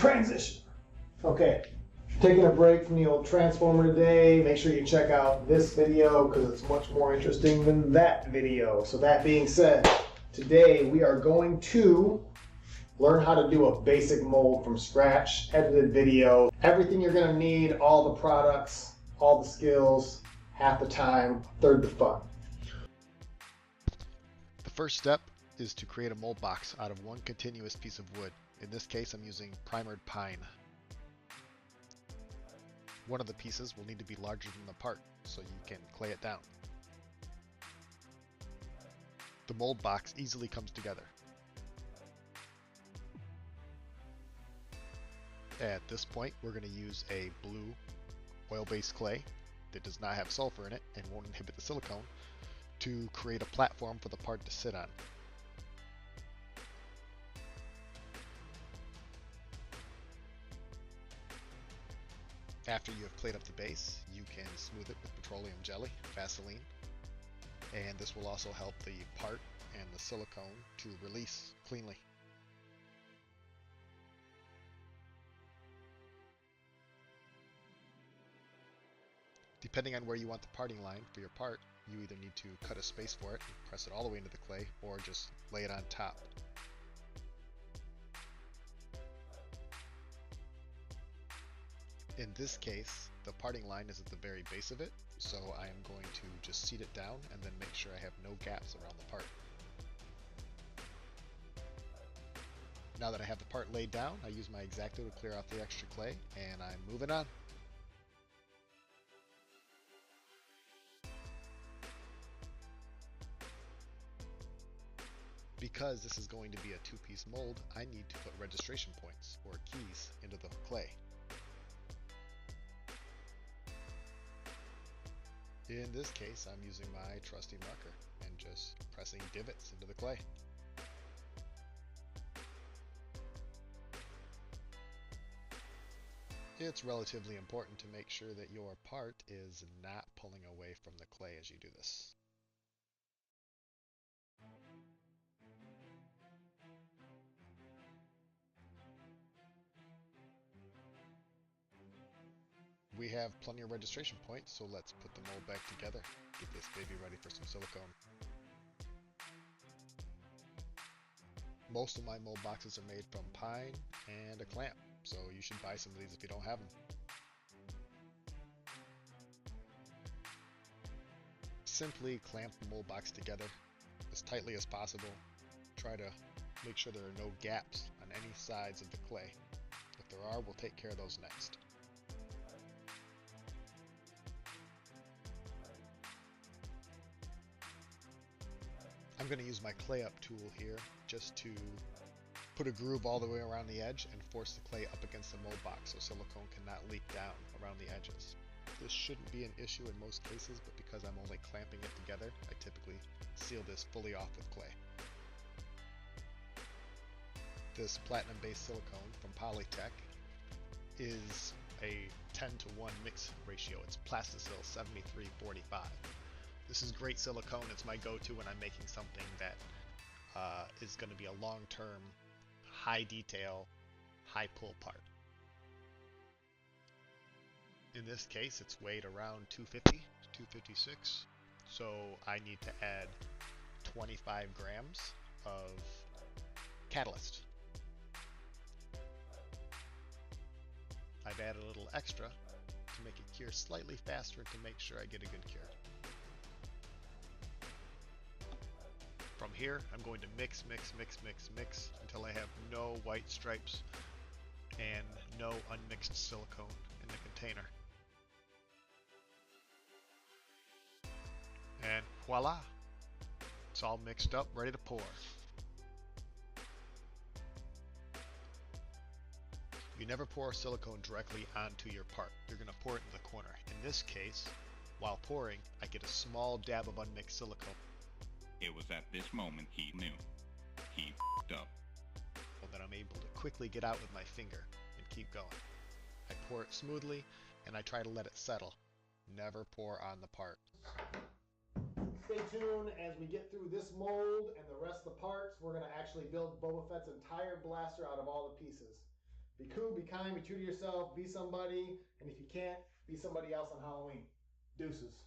transition. Okay, taking a break from the old transformer today. Make sure you check out this video because it's much more interesting than that video. So that being said, today we are going to learn how to do a basic mold from scratch, edited video, everything you're gonna need, all the products, all the skills, half the time, third the fun. The first step is to create a mold box out of one continuous piece of wood. In this case, I'm using primered pine. One of the pieces will need to be larger than the part, so you can clay it down. The mold box easily comes together. At this point, we're going to use a blue oil-based clay that does not have sulfur in it and won't inhibit the silicone to create a platform for the part to sit on. After you have clayed up the base, you can smooth it with petroleum jelly, Vaseline, and this will also help the part and the silicone to release cleanly. Depending on where you want the parting line for your part, you either need to cut a space for it and press it all the way into the clay, or just lay it on top. In this case, the parting line is at the very base of it, so I am going to just seat it down and then make sure I have no gaps around the part. Now that I have the part laid down, I use my X-Acto to clear off the extra clay, and I'm moving on. Because this is going to be a two-piece mold, I need to put registration points, or keys, into the clay. In this case, I'm using my trusty marker and just pressing divots into the clay. It's relatively important to make sure that your part is not pulling away from the clay as you do this. We have plenty of registration points, so let's put the mold back together. Get this baby ready for some silicone. Most of my mold boxes are made from pine and a clamp, so you should buy some of these if you don't have them. Simply clamp the mold box together as tightly as possible. Try to make sure there are no gaps on any sides of the clay. If there are, we'll take care of those next. I'm going to use my clay up tool here just to put a groove all the way around the edge and force the clay up against the mold box so silicone cannot leak down around the edges. This shouldn't be an issue in most cases, but because I'm only clamping it together, I typically seal this fully off with clay. This platinum-based silicone from Polytek is a 10-to-1 mix ratio. It's Plasticil 7345. This is great silicone. It's my go-to when I'm making something that is going to be a long-term, high-detail, high-pull part. In this case, it's weighed around 250 to 256, so I need to add 25 grams of catalyst. I've added a little extra to make it cure slightly faster to make sure I get a good cure. From here, I'm going to mix until I have no white stripes and no unmixed silicone in the container. And voila! It's all mixed up, ready to pour. You never pour silicone directly onto your part. You're going to pour it in the corner. In this case, while pouring, I get a small dab of unmixed silicone. It was at this moment he knew. He f***ed up. So that I'm able to quickly get out with my finger and keep going. I pour it smoothly and I try to let it settle. Never pour on the part. Stay tuned as we get through this mold and the rest of the parts. We're going to actually build Boba Fett's entire blaster out of all the pieces. Be cool, be kind, be true to yourself, be somebody, and if you can't, be somebody else on Halloween. Deuces.